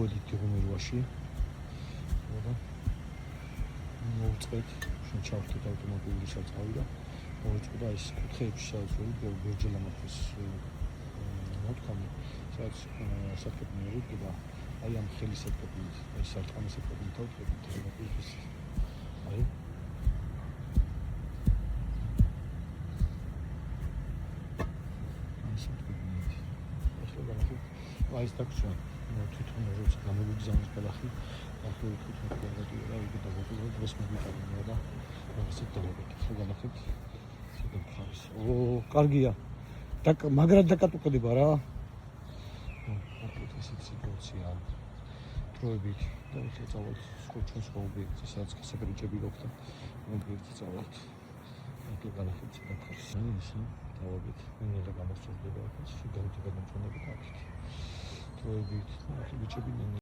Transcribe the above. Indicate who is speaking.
Speaker 1: ვიდით ღუმელობაში. და მოვწყეთ, შენ ჩავხტეთ ავტომობილი საწავი და მოვიწყდა ეს კუთხეებში სადაც ბერჯელ ამათეს მოთქამი, სადაც სათქები მოვიდგა, აი ამ ხელი სათქები, ეს სარტყამი სათქები თავდები თემატიკის აი აი ეს დაგჭირა თვითონ როცა გამოვიგზავნეს ბალახი ახლა თვითონ გადადიოდა და იგი დაგოყოლა დღეს მოვიტანია და რაღაცა დავაკეთე ხო განახეთ შეგა ხარს კარგია და მაგრად დაკატუყდება რა აკეთე ესეთი სიტუაცია დროებით და ეხლა წავალთ ჩვენ სხვა ობიექტზე სადაც გასაბრიჭები გვაქვს და ობიექტზე წავალთ აკეთე განახეთ შეგა ხარს ისე დავაგეთ მე რა გამოსწორდება აქ შეგავით გადამწონებით აქეთ დროებით, ბიჭები